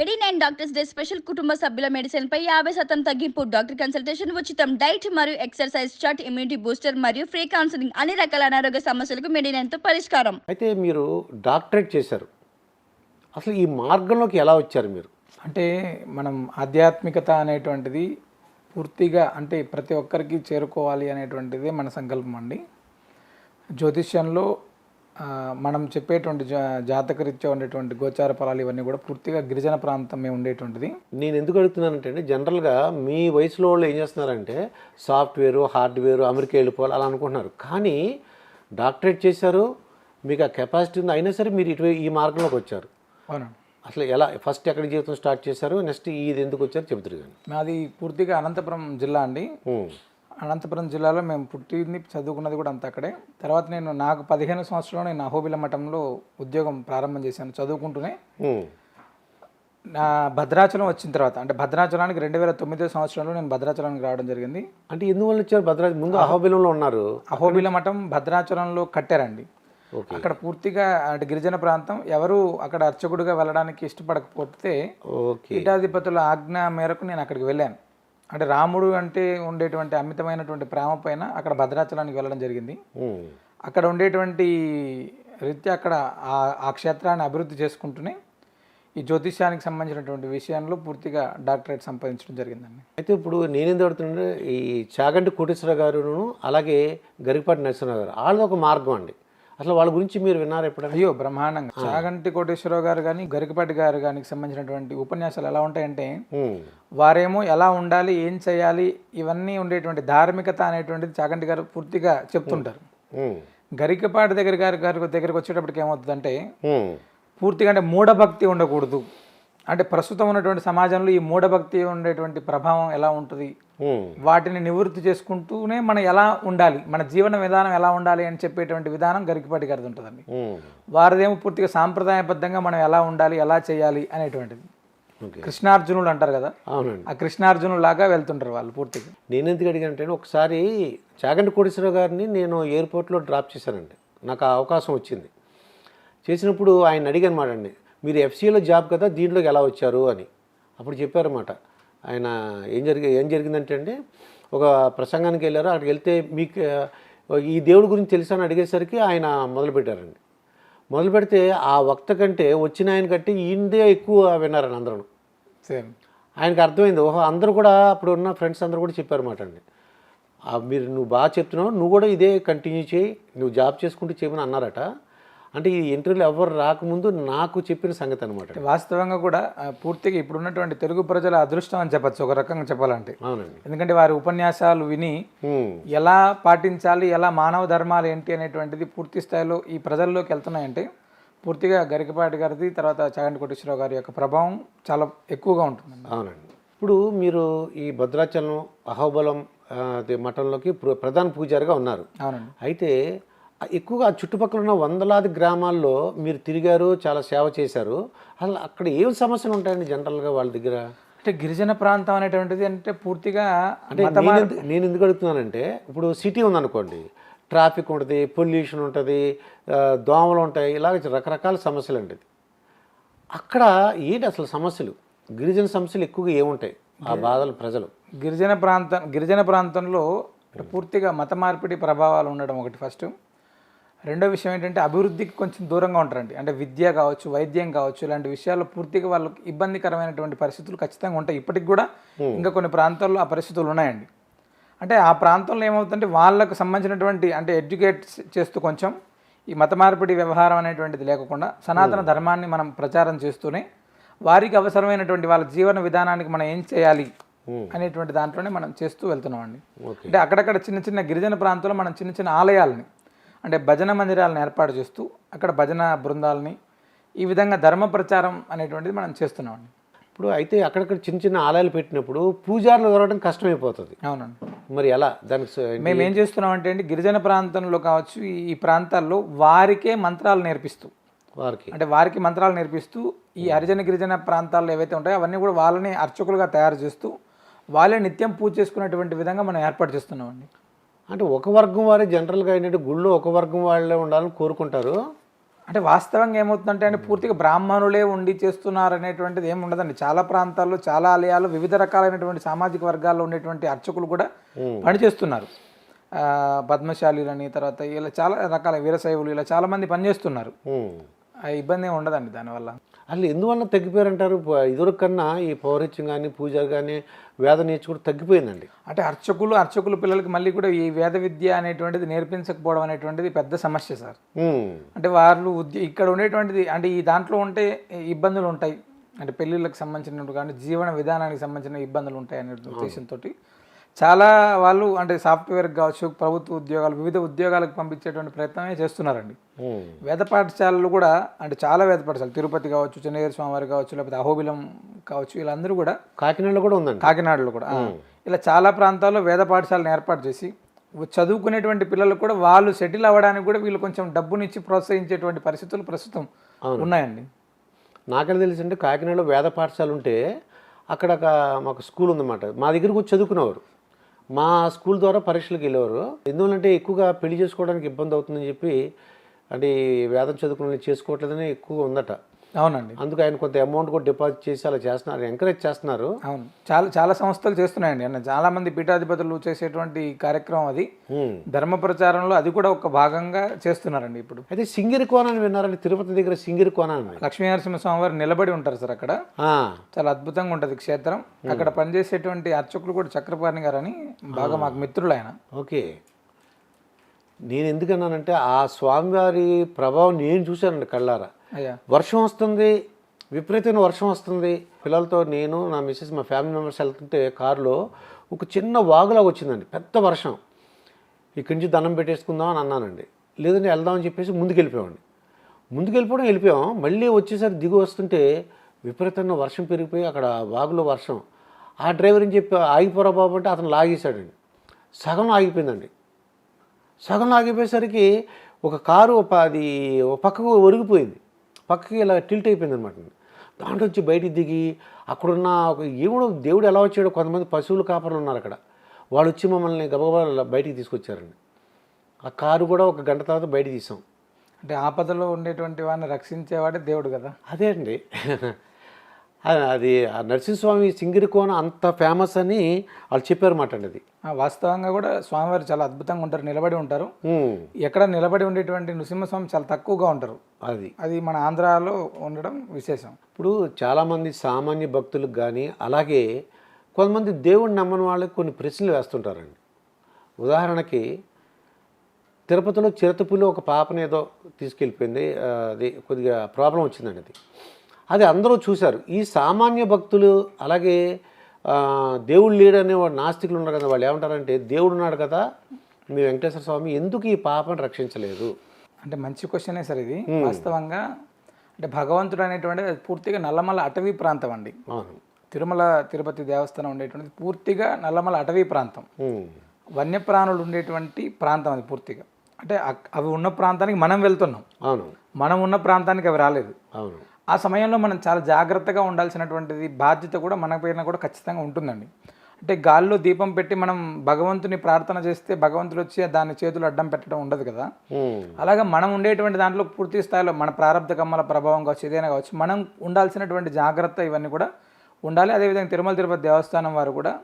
89 doctors day special కుటుంబ సభ్యుల medicine పై 50% తగ్గింపు. డాక్టర్ కన్సల్టేషన్ ఉచితం. డైట్ మరియు ఎక్సర్సైజ్ చార్ట్, ఇమ్యూనిటీ బూస్టర్ మరియు ఫ్రీ కౌన్సిలింగ్. అన్ని రకాల అనారోగ్య సమస్యలకు మెడినైన్ తో పరిష్కారం. అయితే మీరు డాక్టరేట్ చేశారు. అసలు ఈ మార్గంలోకి ఎలా వచ్చారు మీరు? అంటే మనం ఆధ్యాత్మికత అనేటువంటిది పూర్తిగా అంటే ప్రతి ఒక్కరికి చేరుకోవాలి అనేటువంటిది మన సంకల్పం అండి. జ్యోతిష్యంలో మనం చెప్పేటువంటి జాతకరీత్యా ఉండేటువంటి గోచార ఫలాలు ఇవన్నీ కూడా పూర్తిగా గిరిజన ప్రాంతమే ఉండేటువంటిది. నేను ఎందుకు అడుగుతున్నానంటే జనరల్గా మీ వయసులో వాళ్ళు ఏం చేస్తున్నారంటే సాఫ్ట్వేరు, హార్డ్వేరు, అమెరికా వెళ్ళిపోవాలి అలా అనుకుంటున్నారు. కానీ డాక్టరేట్ చేశారు, మీకు ఆ కెపాసిటీ ఉంది, అయినా సరే మీరు ఇటు ఈ మార్గంలోకి వచ్చారు. అవునండి. అసలు ఎలా ఫస్ట్ ఎక్కడ జీవితం స్టార్ట్ చేశారు, నెక్స్ట్ ఇది ఎందుకు వచ్చారు చెబుతారు. కానీ మాది పూర్తిగా అనంతపురం జిల్లా అండి. అనంతపురం జిల్లాలో మేము పుట్టింది చదువుకున్నది కూడా అంత అక్కడే. తర్వాత నాకు 15 సంవత్సరంలో నేను అహోబిల మఠంలో ఉద్యోగం ప్రారంభం చేశాను చదువుకుంటూనే. నా భద్రాచలం వచ్చిన తర్వాత అంటే భద్రాచలానికి 2009 సంవత్సరంలో నేను భద్రాచలానికి రావడం జరిగింది. అంటే ఎందువల్ల వచ్చారు? భద్రాచలం ముందు అహోబిలంలో ఉన్నారు. అహోబిల మఠం భద్రాచలంలో కట్టారండి. అక్కడ పూర్తిగా అంటే గిరిజన ప్రాంతం, ఎవరు అక్కడ అర్చకుడిగా వెళ్ళడానికి ఇష్టపడకపోతే పీఠాధిపతుల ఆజ్ఞ మేరకు నేను అక్కడికి వెళ్ళాను. అంటే రాముడు అంటే ఉండేటువంటి అమితమైనటువంటి ప్రేమ పైన అక్కడ భద్రాచలానికి వెళ్ళడం జరిగింది. అక్కడ ఉండేటువంటి రీత్యా అక్కడ ఆ క్షేత్రాన్ని అభివృద్ధి చేసుకుంటూనే ఈ జ్యోతిష్యానికి సంబంధించినటువంటి విషయంలో పూర్తిగా డాక్టరేట్ సంపాదించడం జరిగిందండి. అయితే ఇప్పుడు నేనేం అడుగుతున్నాను, ఈ చాగంటి కోటేశ్వర గారును అలాగే గరికపాటి నరసింహరావు గారు వాళ్ళది ఒక మార్గం అండి. అసలు వాళ్ళ గురించి మీరు విన్నారు ఎప్పుడైనా? అయ్యో బ్రహ్మాండంగా. చాగంటి కోటేశ్వరరావు గారు కానీ గరికపాటి గారు కానీ సంబంధించినటువంటి ఉపన్యాసాలు ఎలా ఉంటాయంటే వారేమో ఎలా ఉండాలి, ఏం చేయాలి, ఇవన్నీ ఉండేటువంటి ధార్మికత అనేటువంటిది చాగంటి గారు పూర్తిగా చెప్తుంటారు. గరికపాటి దగ్గరికి వచ్చేటప్పటికి ఏమవుతుందంటే పూర్తిగా అంటే మూఢభక్తి ఉండకూడదు. అంటే ప్రస్తుతం ఉన్నటువంటి సమాజంలో ఈ మూఢభక్తి ఉండేటువంటి ప్రభావం ఎలా ఉంటుంది, వాటిని నివృత్తి చేసుకుంటూనే మనం ఎలా ఉండాలి, మన జీవన విధానం ఎలా ఉండాలి అని చెప్పేటువంటి విధానం గరికపాటి గారిది ఉంటుందండి. వారిదేమో పూర్తిగా సాంప్రదాయబద్ధంగా మనం ఎలా ఉండాలి, ఎలా చేయాలి అనేటువంటిది. కృష్ణార్జునులు అంటారు కదా, ఆ కృష్ణార్జునులు లాగా వెళ్తుంటారు వాళ్ళు పూర్తిగా. నేను ఎందుకు అడిగానంటే ఒకసారి చాగంటి కోటేశ్వరరావు గారిని నేను ఎయిర్పోర్ట్లో డ్రాప్ చేశానండి. నాకు ఆ అవకాశం వచ్చింది. చేసినప్పుడు ఆయన అడిగానమాట అండి, మీరు ఎఫ్సీలో జాబ్ కదా, దీంట్లోకి ఎలా వచ్చారు అని. అప్పుడు చెప్పారన్నమాట ఆయన ఏం జరిగిందంటే అండి, ఒక ప్రసంగానికి వెళ్ళారు. అక్కడికి వెళ్తే మీకు ఈ దేవుడి గురించి తెలుసా అని అడిగేసరికి ఆయన మొదలుపెట్టారండి. మొదలు పెడితే ఆ వక్త కంటే వచ్చిన ఆయన కంటే ఈయనదే ఎక్కువ విన్నారని అందరూ. ఆయనకు అర్థమైంది, ఓహో అందరూ కూడా అప్పుడు ఉన్న ఫ్రెండ్స్ అందరూ కూడా చెప్పారన్నమాట అండి, నువ్వు బాగా చెప్తున్నావు, నువ్వు కూడా ఇదే కంటిన్యూ చేయి, నువ్వు జాబ్ చేసుకుంటూ చేయమని అన్నారట. అంటే ఈ ఇంటర్వ్యూలు ఎవరు రాకముందు నాకు చెప్పిన సంగతి అనమాట. వాస్తవంగా కూడా పూర్తిగా ఇప్పుడున్నటువంటి తెలుగు ప్రజల అదృష్టం అని చెప్పచ్చు ఒక రకంగా చెప్పాలంటే. అవునండి. ఎందుకంటే వారి ఉపన్యాసాలు విని ఎలా పాటించాలి, ఎలా మానవ ధర్మాలు ఏంటి అనేటువంటిది పూర్తి స్థాయిలో ఈ ప్రజల్లోకి వెళ్తున్నాయంటే పూర్తిగా గరికపాటి గారిది, తర్వాత చాగంటి కోటేశ్వరరావు గారి యొక్క ప్రభావం చాలా ఎక్కువగా ఉంటుంది. అవునండి. ఇప్పుడు మీరు ఈ భద్రాచలం అహోబలం మఠంలోకి ప్రధాన పూజారిగా ఉన్నారు. అవునండి. అయితే ఎక్కువగా చుట్టుపక్కల ఉన్న వందలాది గ్రామాల్లో మీరు తిరిగారు, చాలా సేవ చేశారు. అసలు అక్కడ ఏం సమస్యలు ఉంటాయండి జనరల్గా వాళ్ళ దగ్గర? అంటే గిరిజన ప్రాంతం అనేటువంటిది అంటే పూర్తిగా అంటే నేను ఎందుకు అడుగుతున్నానంటే, ఇప్పుడు సిటీ ఉందనుకోండి, ట్రాఫిక్ ఉంటుంది, పొల్యూషన్ ఉంటుంది, దోమలు ఉంటాయి, ఇలాగ రకరకాల సమస్యలు అండి. అక్కడ ఏంటి అసలు సమస్యలు, గిరిజన సమస్యలు ఎక్కువగా ఏముంటాయి ఆ బాధలు ప్రజలు? గిరిజన ప్రాంతంలో పూర్తిగా మత మార్పిడి ప్రభావాలు ఉండడం ఒకటి ఫస్ట్. రెండో విషయం ఏంటంటే అభివృద్ధికి కొంచెం దూరంగా ఉంటారండి. అంటే విద్య కావచ్చు, వైద్యం కావచ్చు, ఇలాంటి విషయాల్లో పూర్తిగా వాళ్ళకి ఇబ్బందికరమైనటువంటి పరిస్థితులు ఖచ్చితంగా ఉంటాయి. ఇప్పటికి కూడా ఇంకా కొన్ని ప్రాంతాల్లో ఆ పరిస్థితులు ఉన్నాయండి. అంటే ఆ ప్రాంతంలో ఏమవుతుందంటే వాళ్ళకు సంబంధించినటువంటి అంటే ఎడ్యుకేట్ చేస్తూ కొంచెం ఈ మత మార్పిడి వ్యవహారం అనేటువంటిది లేకుండా సనాతన ధర్మాన్ని మనం ప్రచారం చేస్తూనే వారికి అవసరమైనటువంటి వాళ్ళ జీవన విధానానికి మనం ఏం చేయాలి అనేటువంటి దాంట్లోనే మనం చేస్తూ వెళ్తున్నామండి. అంటే అక్కడక్కడ చిన్న చిన్న గిరిజన ప్రాంతాల్లో మనం చిన్న చిన్న ఆలయాలని అంటే భజన మందిరాలను ఏర్పాటు చేస్తూ అక్కడ భజన బృందాలని ఈ విధంగా ధర్మ ప్రచారం అనేటువంటిది మనం చేస్తున్నామండి. ఇప్పుడు అయితే అక్కడక్కడ చిన్న చిన్న ఆలయాలు పెట్టినప్పుడు పూజారులు దొరకడం కష్టమైపోతుంది. అవునండి. మరి ఎలా దానికి మేము ఏం చేస్తున్నామంటే అండి, గిరిజన ప్రాంతంలో కావచ్చు ఈ ప్రాంతాల్లో వారికే మంత్రాలు నేర్పిస్తూ వారికి మంత్రాలు నేర్పిస్తూ ఈ హరిజన గిరిజన ప్రాంతాల్లో ఏవైతే ఉంటాయో అవన్నీ కూడా వాళ్ళని అర్చకులుగా తయారు చేస్తూ వాళ్ళే నిత్యం పూజ చేసుకునేటువంటి విధంగా మనం ఏర్పాటు చేస్తున్నామండి. అంటే ఒక వర్గం వారే జనరల్గా ఏంటంటే గుళ్ళో ఒక వర్గం వాళ్ళే ఉండాలని కోరుకుంటారు. అంటే వాస్తవంగా ఏమవుతుందంటే అండి పూర్తిగా బ్రాహ్మణులే ఉండి చేస్తున్నారు అనేటువంటిది ఏమి ఉండదండి. చాలా ప్రాంతాల్లో చాలా ఆలయాలు వివిధ రకాలైనటువంటి సామాజిక వర్గాల్లో ఉండేటువంటి అర్చకులు కూడా పనిచేస్తున్నారు. పద్మశాలీలని, తర్వాత ఇలా చాలా రకాల వీరశైవులు, ఇలా చాలా మంది పనిచేస్తున్నారు. ఆ ఇబ్బంది ఏమి ఉండదండి దానివల్ల. అసలు ఎందువల్ల తగ్గిపోయారంటారు? ఇదివరకు కన్నా ఈ పౌరహిత్యం కానీ పూజలు కానీ వేద నేర్చుకోవడం తగ్గిపోయిందండి. అంటే అర్చకుల పిల్లలకి మళ్ళీ కూడా ఈ వేద విద్య అనేటువంటిది నేర్పించకపోవడం అనేటువంటిది పెద్ద సమస్య సార్. అంటే వాళ్ళు ఇక్కడ ఉండేటువంటిది అంటే ఈ దాంట్లో ఉంటే ఇబ్బందులు ఉంటాయి, అంటే పెళ్ళిళ్ళకి సంబంధించినట్టు కానీ జీవన విధానానికి సంబంధించిన ఇబ్బందులు ఉంటాయి అనే ఉద్దేశంతో చాలా వాళ్ళు అంటే సాఫ్ట్వేర్కి కావచ్చు, ప్రభుత్వ ఉద్యోగాలు, వివిధ ఉద్యోగాలకు పంపించేటువంటి ప్రయత్నమే చేస్తున్నారండి. వేద పాఠశాలలు కూడా అంటే చాలా వేద పాఠశాలలు తిరుపతి కావచ్చు, చెన్నయ్య స్వామివారి కావచ్చు, లేకపోతే అహోబిలం కావచ్చు, వీళ్ళందరూ కూడా కాకినాడలో కూడా ఉందండి. కాకినాడలో కూడా ఇలా చాలా ప్రాంతాల్లో వేద పాఠశాలను ఏర్పాటు చేసి చదువుకునేటువంటి పిల్లలకు కూడా వాళ్ళు సెటిల్ అవ్వడానికి కూడా వీళ్ళు కొంచెం డబ్బునిచ్చి ప్రోత్సహించేటువంటి పరిస్థితులు ప్రస్తుతం ఉన్నాయండి. నాకెలా తెలిసి అంటే కాకినాడలో వేద పాఠశాల ఉంటే అక్కడ మాకు స్కూల్ ఉందన్నమాట. మా దగ్గరకు వచ్చి చదువుకునేవారు. మా స్కూల్ ద్వారా పరీక్షలకు వెళ్ళేవారు. ఎందువల్లంటే ఎక్కువగా పెళ్లి చేసుకోవడానికి ఇబ్బంది అవుతుందని చెప్పి అంటే వేదం చదువుకుని చేసుకోవట్లేదని ఎక్కువగా ఉందట. అవునండి. అందుకు ఆయన కొంత అమౌంట్ కూడా డిపాజిట్ చేసి అలా చేస్తున్నారు, ఎంకరేజ్ చేస్తున్నారు. అవును, చాలా సంస్థలు చేస్తున్నాయండి. అన్న చాలా మంది పీఠాధిపతులు చేసేటువంటి కార్యక్రమం అది ధర్మ ప్రచారంలో అది కూడా ఒక భాగంగా చేస్తున్నారండి ఇప్పుడు. అయితే సింగిరి కోన అని విన్నారండి, తిరుపతి దగ్గర సింగిరి కోన అని. లక్ష్మీనరసింహ స్వామి వారు నిలబడి ఉంటారు సార్ అక్కడ. చాలా అద్భుతంగా ఉంటుంది క్షేత్రం. అక్కడ పనిచేసేటువంటి అర్చకులు కూడా చక్రపాణి గారు అని బాగా మాకు మిత్రులు ఆయన. ఓకే. నేను ఎందుకన్నానంటే ఆ స్వామివారి ప్రభావం నేను చూశానండి కళ్ళారా. వర్షం వస్తుంది, విపరీతమైన వర్షం వస్తుంది. పిల్లలతో నేను, నా మిస్సెస్, మా ఫ్యామిలీ మెంబర్స్ వెళ్తుంటే కారులో ఒక చిన్న వాగులాగా వచ్చిందండి, పెద్ద వర్షం. ఇక్కడి నుంచి దండం పెట్టేసుకుందాం అని అన్నానండి. లేదంటే వెళ్దామని చెప్పేసి వెళ్ళిపోయాం. మళ్ళీ వచ్చేసరికి దిగు వస్తుంటే విపరీతంగా వర్షం పెరిగిపోయి అక్కడ వాగులో వర్షం. ఆ డ్రైవర్ అని చెప్పి ఆగిపోరా బాబు అంటే అతను లాగేశాడండి. సగం ఆగిపోయిందండి. సగం ఆగిపోయేసరికి ఒక కారు అది పక్కకు ఒరిగిపోయింది, పక్కకి ఇలా టిల్ట్ అయిపోయింది అనమాట. దాంట్లో వచ్చి బయటికి దిగి అక్కడున్న ఏమో దేవుడు ఎలా వచ్చాడో, కొంతమంది పశువులు కాపర్లు ఉన్నారు అక్కడ, వాళ్ళు వచ్చి మమ్మల్ని గబగబా బయటికి తీసుకొచ్చారండి. ఆ కారు కూడా ఒక గంట తర్వాత బయటికి తీసాం. అంటే ఆపదలో ఉండేటువంటి వాడిని రక్షించేవాడే దేవుడు కదా. అదే అండి. అది ఆ నరసింహస్వామి సింగిరి కోన అంత ఫేమస్ అని వాళ్ళు చెప్పారన్నమాట అండి. అది వాస్తవంగా కూడా స్వామివారు చాలా అద్భుతంగా ఉంటారు, నిలబడి ఉంటారు. ఎక్కడ నిలబడి ఉండేటువంటి నృసింహస్వామి చాలా తక్కువగా ఉంటారు. అది మన ఆంధ్రాలో ఉండడం విశేషం. ఇప్పుడు చాలామంది సామాన్య భక్తులకు కానీ అలాగే కొంతమంది దేవుడిని నమ్మని వాళ్ళకి కొన్ని ప్రశ్నలు వేస్తుంటారండి. ఉదాహరణకి తిరుపతిలో చిరతపులి ఒక పాపని ఏదో తీసుకెళ్ళిపోయింది, అది కొద్దిగా ప్రాబ్లం వచ్చిందండి. అది అందరూ చూశారు. ఈ సామాన్య భక్తులు అలాగే దేవుడు లేడనే వాడు నాస్తికులు ఉన్నారు కదా, వాళ్ళు ఏమంటారంటే దేవుడు ఉన్నాడు కదా మీ వెంకటేశ్వర స్వామి, ఎందుకు ఈ పాపను రక్షించలేదు? అంటే మంచి క్వశ్చనే సార్ ఇది. వాస్తవంగా అంటే భగవంతుడు అనేటువంటిది అది పూర్తిగా నల్లమల అటవీ ప్రాంతం అండి. తిరుమల తిరుపతి దేవస్థానం ఉండేటువంటిది పూర్తిగా నల్లమల అటవీ ప్రాంతం, వన్యప్రాణులు ఉండేటువంటి ప్రాంతం అది పూర్తిగా. అంటే అవి ఉన్న ప్రాంతానికి మనం వెళ్తున్నాం, మనం ఉన్న ప్రాంతానికి అవి రాలేదు. ఆ సమయంలో మనం చాలా జాగ్రత్తగా ఉండాల్సినటువంటిది బాధ్యత కూడా మన పైన కూడా ఖచ్చితంగా ఉంటుందండి. అంటే గాల్లో దీపం పెట్టి మనం భగవంతుని ప్రార్థన చేస్తే భగవంతుడు వచ్చి దాని చేతులు అడ్డం పెట్టడం ఉండదు కదా. అలాగే మనం ఉండేటువంటి దాంట్లో పూర్తి స్థాయిలో మన ప్రారంభ కమ్మల ప్రభావం కావచ్చు, ఏదైనా కావచ్చు, మనం ఉండాల్సినటువంటి జాగ్రత్త ఇవన్నీ కూడా ఉండాలి. అదేవిధంగా తిరుమల తిరుపతి దేవస్థానం వారు కూడా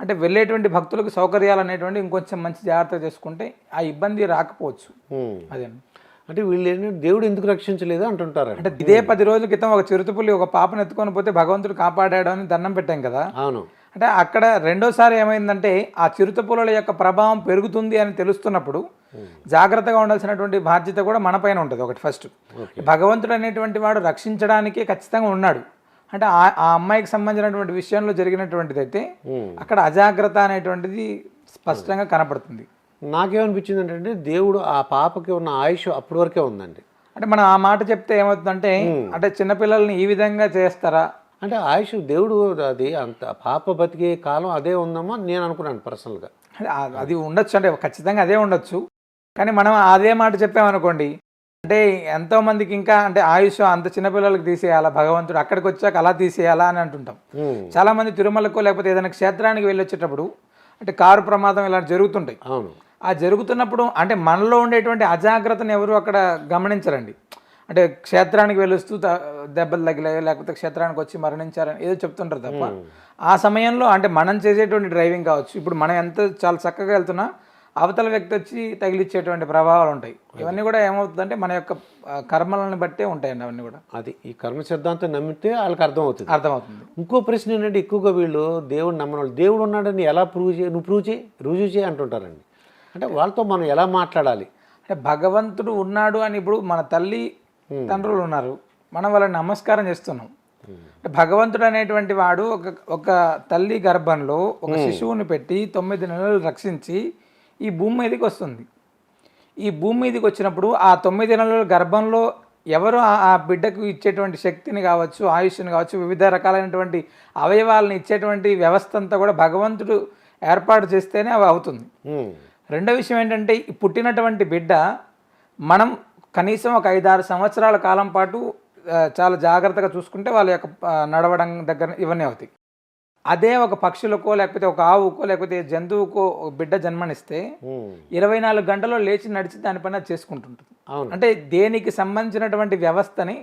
అంటే వెళ్ళేటువంటి భక్తులకు సౌకర్యాలు అనేటువంటి ఇంకొంచెం మంచి జాగ్రత్త చేసుకుంటే ఆ ఇబ్బంది రాకపోవచ్చు. అదే అంటే వీళ్ళు ఏంటంటే దేవుడు ఎందుకు రక్షించలేదు అంటుంటారు. అంటే ఇదే 10 రోజుల క్రితం ఒక చిరుతపులి ఒక పాపను ఎత్తుకొని పోతే భగవంతుడు కాపాడాడు అని దండం పెట్టాం కదా. అవును. అంటే అక్కడ రెండోసారి ఏమైందంటే ఆ చిరుతపులుల యొక్క ప్రభావం పెరుగుతుంది అని తెలుస్తున్నప్పుడు జాగ్రత్తగా ఉండాల్సినటువంటి బాధ్యత కూడా మన పైన ఉంటుంది. ఒకటి ఫస్ట్ భగవంతుడు అనేటువంటి వాడు రక్షించడానికే ఖచ్చితంగా ఉన్నాడు. అంటే ఆ అమ్మాయికి సంబంధించినటువంటి విషయంలో జరిగినటువంటిది అయితే అక్కడ అజాగ్రత్త అనేటువంటిది స్పష్టంగా కనపడుతుంది. నాకేమనిపించింది అంటే దేవుడు ఆ పాపకి ఉన్న ఆయుష్ అప్పటి వరకే ఉందండి. అంటే మనం ఆ మాట చెప్తే ఏమవుతుందంటే అంటే చిన్నపిల్లల్ని ఈ విధంగా చేస్తారా అంటే ఆయుష్ దేవుడు అది అంత పాప బతికే కాలం అదే ఉందమ్మా నేను అనుకున్నాను పర్సనల్గా. అది ఉండొచ్చు, అంటే ఖచ్చితంగా అదే ఉండొచ్చు. కానీ మనం అదే మాట చెప్పామనుకోండి అంటే ఎంతోమందికి ఇంకా అంటే ఆయుష్ అంత చిన్నపిల్లలకి తీసేయాలా భగవంతుడు, అక్కడికి వచ్చాక అలా తీసేయాలా అని అంటుంటాం. చాలామంది తిరుమలకు లేకపోతే ఏదైనా క్షేత్రానికి వెళ్ళి వచ్చేటప్పుడు అంటే కారు ప్రమాదం ఇలా జరుగుతుంటాయి. ఆ జరుగుతున్నప్పుడు అంటే మనలో ఉండేటువంటి అజాగ్రత్తను ఎవరు అక్కడ గమనించరండి. అంటే క్షేత్రానికి వెలుస్తూ దెబ్బలు తగిలాయో లేకపోతే క్షేత్రానికి వచ్చి మరణించారని ఏదో చెప్తుంటారు తప్ప ఆ సమయంలో అంటే మనం చేసేటువంటి డ్రైవింగ్ కావచ్చు, ఇప్పుడు మనం ఎంత చాలా చక్కగా వెళ్తున్నా అవతల వ్యక్తి వచ్చి తగిలిచ్చేటువంటి ప్రభావాలు ఉంటాయి. ఇవన్నీ కూడా ఏమవుతుందంటే మన యొక్క కర్మలను బట్టే ఉంటాయండి అవన్నీ కూడా. అది ఈ కర్మ సిద్ధాంతం నమ్మితే వాళ్ళకి అర్థమవుతుంది. ఇంకో ప్రశ్న ఏంటంటే ఎక్కువగా వీళ్ళు దేవుడు నమ్మని వాళ్ళు దేవుడు ఉన్నాడని ఎలా రుజువు చేయి అంటుంటారండి. అంటే వాళ్ళతో మనం ఎలా మాట్లాడాలి? అంటే భగవంతుడు ఉన్నాడు అని ఇప్పుడు మన తల్లి తండ్రులు ఉన్నారు, మనం వాళ్ళని నమస్కారం చేస్తున్నాం. అంటే భగవంతుడు అనేటువంటి వాడు ఒక తల్లి గర్భంలో ఒక శిశువుని పెట్టి 9 నెలలు రక్షించి ఈ భూమి మీదకి వస్తుంది. ఈ భూమి మీదకి వచ్చినప్పుడు ఆ 9 నెలల గర్భంలో ఎవరు ఆ బిడ్డకు ఇచ్చేటువంటి శక్తిని కావచ్చు, ఆయుష్ని కావచ్చు, వివిధ రకాలైనటువంటి అవయవాలను ఇచ్చేటువంటి వ్యవస్థ అంతా కూడా భగవంతుడు ఏర్పాటు చేస్తేనే అవి అవుతుంది. రెండో విషయం ఏంటంటే ఈ పుట్టినటువంటి బిడ్డ మనం కనీసం ఒక 5-6 సంవత్సరాల కాలం పాటు చాలా జాగ్రత్తగా చూసుకుంటే వాళ్ళ యొక్క నడవడం దగ్గర ఇవన్నీ అవుతాయి. అదే ఒక పక్షులకో లేకపోతే ఒక ఆవుకో లేకపోతే జంతువుకో బిడ్డ జన్మనిస్తే 24 గంటల్లో లేచి నడిచి దానిపైన చేసుకుంటుంటుంది. అంటే దేనికి సంబంధించినటువంటి వ్యవస్థని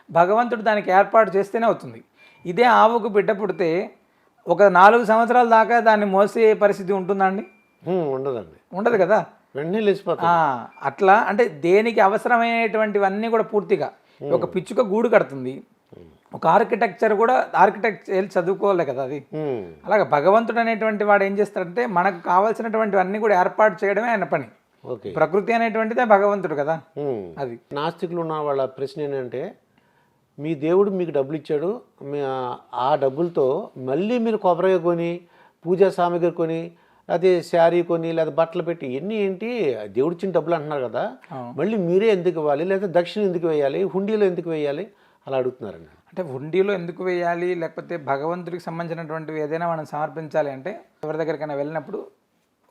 భగవంతుడు దానికి ఏర్పాటు చేస్తేనే అవుతుంది. ఇదే ఆవుకు బిడ్డ పుడితే ఒక 4 సంవత్సరాల దాకా దాన్ని మోసే పరిస్థితి ఉంటుందండి? ఉండదండి, ఉండదు కదా. వెంటనే లేచిపోతుంది. అట్లా అంటే దేనికి అవసరమైనటువంటివన్నీ కూడా పూర్తిగా ఒక పిచ్చుక గూడు కడుతుంది, ఒక ఆర్కిటెక్చర్ కూడా ఆర్కిటెక్చర్ చదువుకోవాలి కదా అది. అలాగే భగవంతుడు అనేటువంటి వాడు ఏం చేస్తాడంటే మనకు కావాల్సినటువంటివన్నీ కూడా ఏర్పాటు చేయడమే ఆయన పని. ప్రకృతి అనేటువంటిదే భగవంతుడు కదా. అది నాస్తికులు ఉన్న వాళ్ళ ప్రశ్న ఏంటంటే మీ దేవుడు మీకు డబ్బులు ఇచ్చాడు, ఆ డబ్బులతో మళ్ళీ మీరు కొబ్బరి కొని పూజా సామాగ్రి కొని అదే శారీ కొని లేదా బట్టలు పెట్టి ఎన్ని ఏంటి దేవుడు ఇచ్చిన డబ్బులు అంటున్నారు కదా, మళ్ళీ మీరే ఎందుకు ఇవ్వాలి, లేదా దక్షిణ ఎందుకు వేయాలి, హుండీలో ఎందుకు వేయాలి అలా అడుగుతున్నారండి. అంటే హుండీలో ఎందుకు వేయాలి, లేకపోతే భగవంతుడికి సంబంధించినటువంటివి ఏదైనా మనం సమర్పించాలి అంటే ఎవరి దగ్గరికైనా వెళ్ళినప్పుడు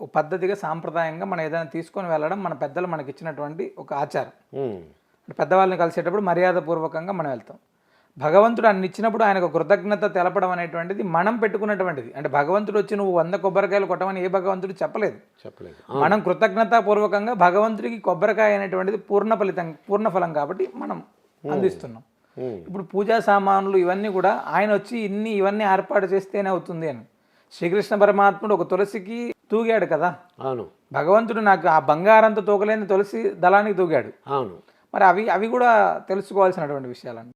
ఒక పద్ధతిగా సాంప్రదాయంగా మనం ఏదైనా తీసుకొని వెళ్ళడం మన పెద్దలు మనకి ఇచ్చినటువంటి ఒక ఆచారం. పెద్దవాళ్ళని కలిసేటప్పుడు మర్యాదపూర్వకంగా మనం వెళ్తాం. భగవంతుడు అన్ని ఇచ్చినప్పుడు ఆయనకు కృతజ్ఞత తెలపడం అనేటువంటిది మనం పెట్టుకున్నటువంటిది. అంటే భగవంతుడు వచ్చి నువ్వు 100 కొబ్బరికాయలు కొట్టమని ఏ భగవంతుడు చెప్పలేదు. మనం కృతజ్ఞతాపూర్వకంగా భగవంతుడికి కొబ్బరికాయ అనేటువంటిది పూర్ణ ఫలం కాబట్టి మనం అందిస్తున్నాం. ఇప్పుడు పూజా సామాన్లు ఇవన్నీ కూడా ఆయన వచ్చి ఇవన్నీ ఏర్పాటు చేస్తేనే అవుతుంది అని. శ్రీకృష్ణ పరమాత్ముడు ఒక తులసికి తూగాడు కదా. అవును, భగవంతుడు నాకు ఆ బంగారంతో తూగలేని తులసి దళానికి తూగాడు. అవును, మరి అవి కూడా తెలుసుకోవాల్సినటువంటి విషయాలండి.